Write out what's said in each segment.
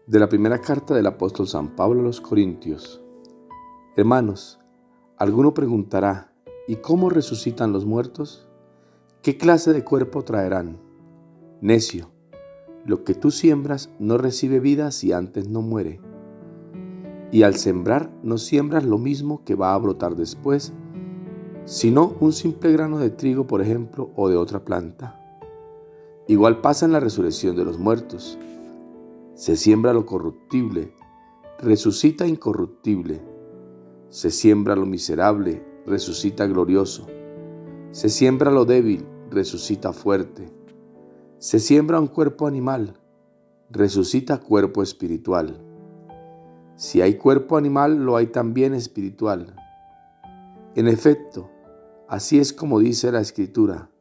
De la primera carta del apóstol San Pablo a los Corintios. Hermanos, alguno preguntará, ¿y cómo resucitan los muertos? ¿Qué clase de cuerpo traerán? Necio, lo que tú siembras no recibe vida si antes no muere. Y al sembrar no siembras lo mismo que va a brotar después, sino un simple grano de trigo, por ejemplo, o de otra planta. Igual pasa en la resurrección de los muertos. Se siembra lo corruptible, resucita incorruptible. Se siembra lo miserable, resucita glorioso. Se siembra lo débil, resucita fuerte. Se siembra un cuerpo animal, resucita cuerpo espiritual. Si hay cuerpo animal, lo hay también espiritual. En efecto, así es como dice la Escritura: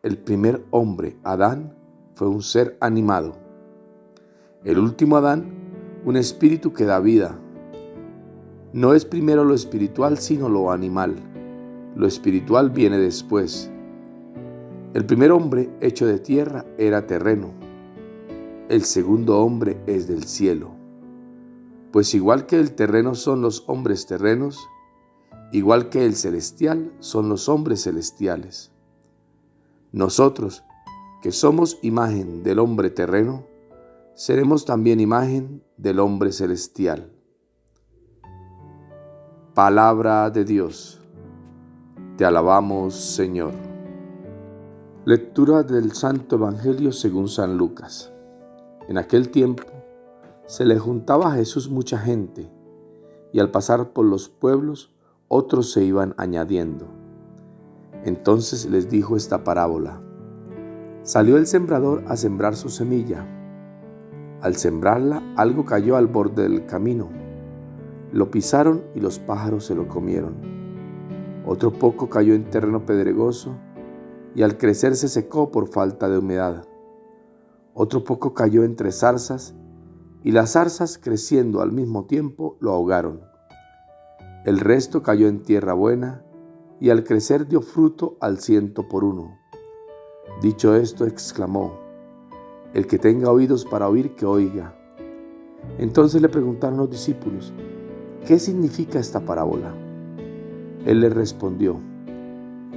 el primer hombre, Adán, fue un ser animado. El último Adán, un espíritu que da vida. No es primero lo espiritual, sino lo animal. Lo espiritual viene después. El primer hombre, hecho de tierra, era terreno. El segundo hombre es del cielo. Pues igual que el terreno son los hombres terrenos, igual que el celestial son los hombres celestiales. Nosotros, que somos imagen del hombre terreno, seremos también imagen del hombre celestial. Palabra de Dios. Te alabamos, Señor. Lectura del Santo Evangelio según San Lucas. En aquel tiempo se le juntaba a Jesús mucha gente, y al pasar por los pueblos, otros se iban añadiendo. Entonces les dijo esta parábola: Salió el sembrador a sembrar su semilla. Al sembrarla, algo cayó al borde del camino. Lo pisaron y los pájaros se lo comieron. Otro poco cayó en terreno pedregoso y al crecer se secó por falta de humedad. Otro poco cayó entre zarzas y las zarzas, creciendo al mismo tiempo, lo ahogaron. El resto cayó en tierra buena y al crecer dio fruto al 100 por 1. Dicho esto, exclamó: El que tenga oídos para oír, que oiga. Entonces le preguntaron los discípulos: ¿Qué significa esta parábola? Él les respondió: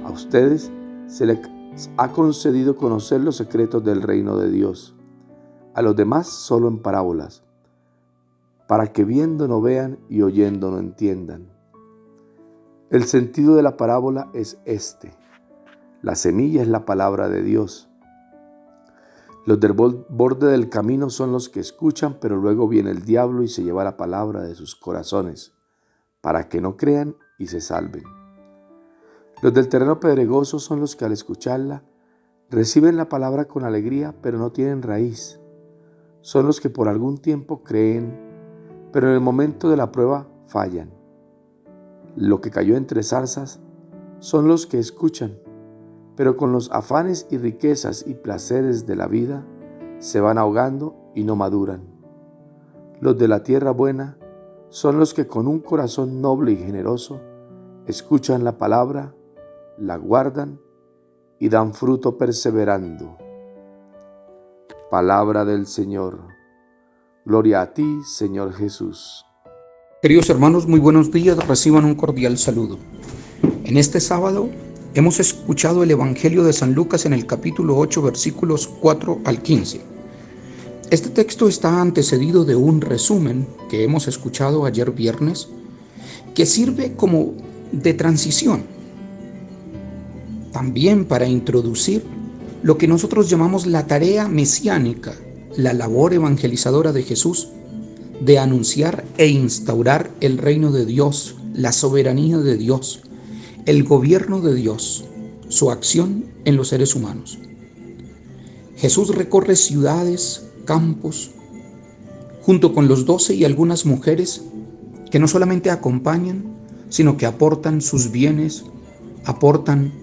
A ustedes se les ha concedido conocer los secretos del reino de Dios. A los demás solo en parábolas, para que viendo no vean y oyendo no entiendan. El sentido de la parábola es este: la semilla es la palabra de Dios. Los del borde del camino son los que escuchan, pero luego viene el diablo y se lleva la palabra de sus corazones, para que no crean y se salven. Los del terreno pedregoso son los que al escucharla reciben la palabra con alegría, pero no tienen raíz. Son los que por algún tiempo creen, pero en el momento de la prueba fallan. Lo que cayó entre zarzas son los que escuchan, pero con los afanes y riquezas y placeres de la vida se van ahogando y no maduran. Los de la tierra buena son los que con un corazón noble y generoso escuchan la palabra, la guardan y dan fruto perseverando. Palabra del Señor. Gloria a ti, Señor Jesús. Queridos hermanos, muy buenos días, reciban un cordial saludo. En este sábado hemos escuchado el Evangelio de San Lucas en el capítulo 8, versículos 4 al 15. Este texto está antecedido de un resumen que hemos escuchado ayer viernes, que sirve como de transición, también para introducir lo que nosotros llamamos la tarea mesiánica, la labor evangelizadora de Jesús, de anunciar e instaurar el reino de Dios, la soberanía de Dios, el gobierno de Dios, su acción en los seres humanos. Jesús recorre ciudades, campos, junto con los 12 y algunas mujeres que no solamente acompañan, sino que aportan sus bienes, aportan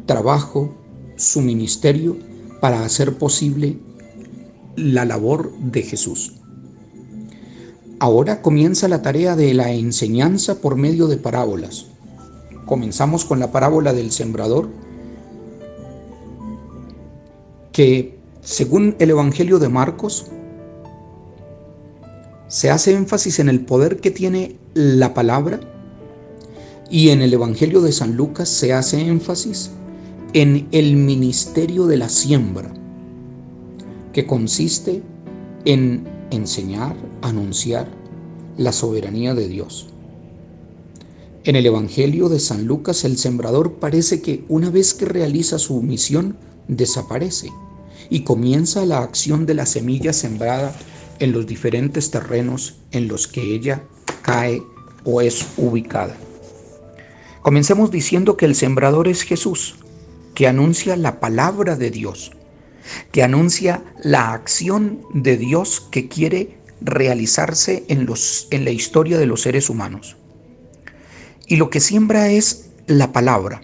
trabajo, su ministerio para hacer posible la labor de Jesús. Ahora comienza la tarea de la enseñanza por medio de parábolas. Comenzamos con la parábola del sembrador, que según el Evangelio de Marcos se hace énfasis en el poder que tiene la palabra, y en el Evangelio de San Lucas se hace énfasis en el ministerio de la siembra, que consiste en enseñar, anunciar la soberanía de Dios. En el Evangelio de San Lucas, el sembrador parece que una vez que realiza su misión, desaparece y comienza la acción de la semilla sembrada en los diferentes terrenos en los que ella cae o es ubicada. Comencemos diciendo que el sembrador es Jesús, que anuncia la palabra de Dios, que anuncia la acción de Dios que quiere realizarse en la historia de los seres humanos. Y lo que siembra es la palabra.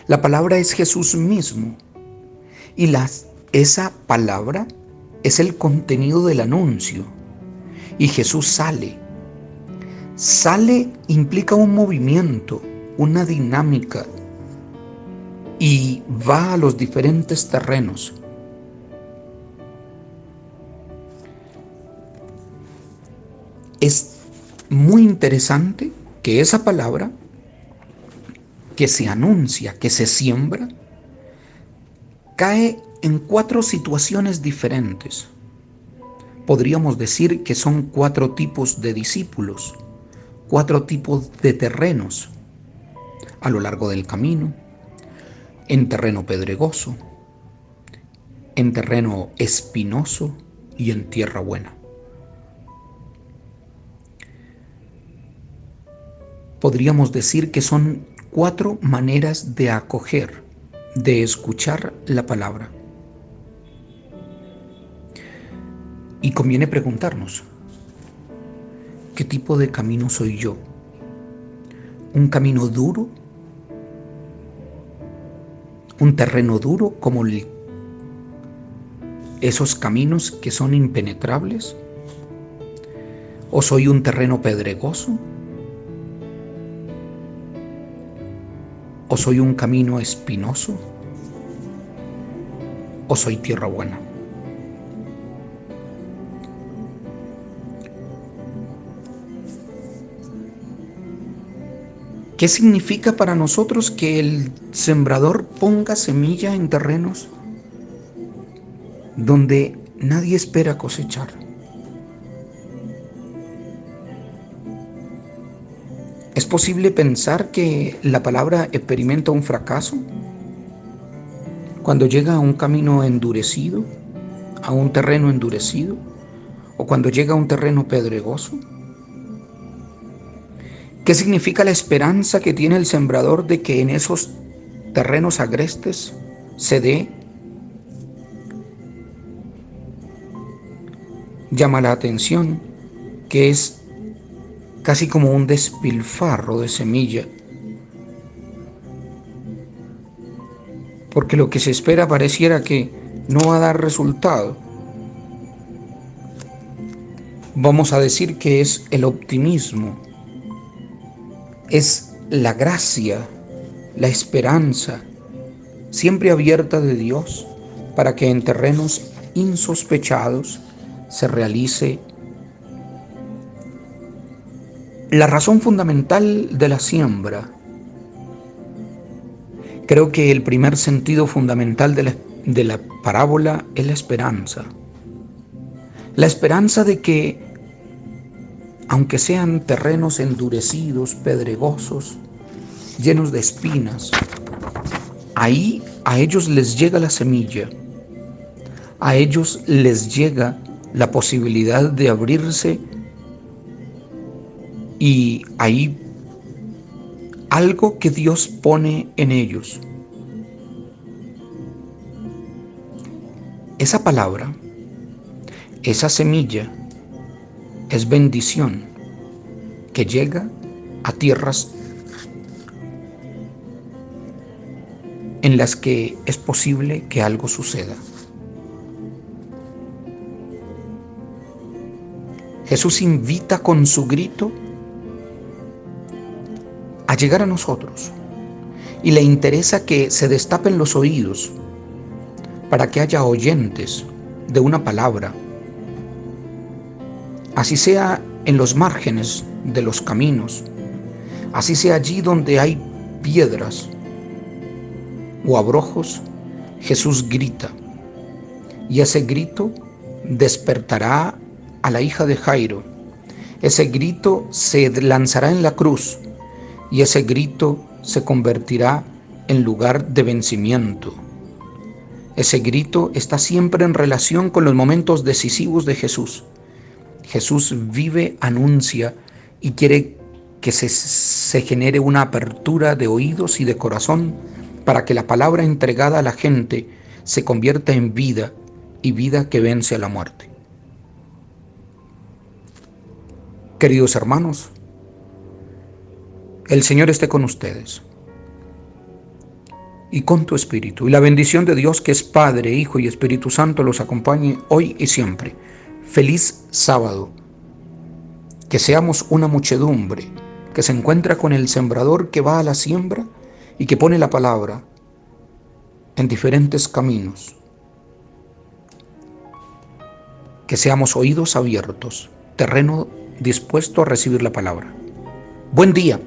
La palabra es Jesús mismo. Y esa palabra es el contenido del anuncio. Y Jesús sale. Sale implica un movimiento, una dinámica. Y va a los diferentes terrenos. Es muy interesante que esa palabra que se anuncia, que se siembra, cae en 4 situaciones diferentes. Podríamos decir que son 4 tipos de discípulos, 4 tipos de terrenos a lo largo del camino: en terreno pedregoso, en terreno espinoso y en tierra buena. Podríamos decir que son 4 maneras de acoger, de escuchar la palabra. Y conviene preguntarnos, ¿qué tipo de camino soy yo? ¿Un camino duro? ¿Un terreno duro como esos caminos que son impenetrables? ¿O soy un terreno pedregoso? ¿O soy un camino espinoso? ¿O soy tierra buena? ¿Qué significa para nosotros que el sembrador ponga semilla en terrenos donde nadie espera cosechar? ¿Es posible pensar que la palabra experimenta un fracaso cuando llega a un camino endurecido, a un terreno endurecido, o cuando llega a un terreno pedregoso? ¿Qué significa la esperanza que tiene el sembrador de que en esos terrenos agrestes se dé? Llama la atención que es casi como un despilfarro de semilla, porque lo que se espera pareciera que no va a dar resultado. Vamos a decir que es el optimismo, es la gracia, la esperanza, siempre abierta de Dios para que en terrenos insospechados se realice la razón fundamental de la siembra. Creo que el primer sentido fundamental de la parábola es la esperanza. La esperanza de que, aunque sean terrenos endurecidos, pedregosos, llenos de espinas, ahí a ellos les llega la semilla, a ellos les llega la posibilidad de abrirse, y ahí algo que Dios pone en ellos. Esa palabra, esa semilla, es bendición que llega a tierras en las que es posible que algo suceda. Jesús invita con su grito a llegar a nosotros, y le interesa que se destapen los oídos para que haya oyentes de una palabra así sea en los márgenes de los caminos, así sea allí donde hay piedras o abrojos, Jesús grita, y ese grito despertará a la hija de Jairo. Ese grito se lanzará en la cruz y ese grito se convertirá en lugar de vencimiento. Ese grito está siempre en relación con los momentos decisivos de Jesús. Jesús vive, anuncia y quiere que se genere una apertura de oídos y de corazón para que la palabra entregada a la gente se convierta en vida y vida que vence a la muerte. Queridos hermanos, el Señor esté con ustedes y con tu espíritu, y la bendición de Dios, que es Padre, Hijo y Espíritu Santo, los acompañe hoy y siempre. Feliz sábado. Que seamos una muchedumbre que se encuentra con el sembrador que va a la siembra y que pone la palabra en diferentes caminos. Que seamos oídos abiertos, terreno dispuesto a recibir la palabra. Buen día.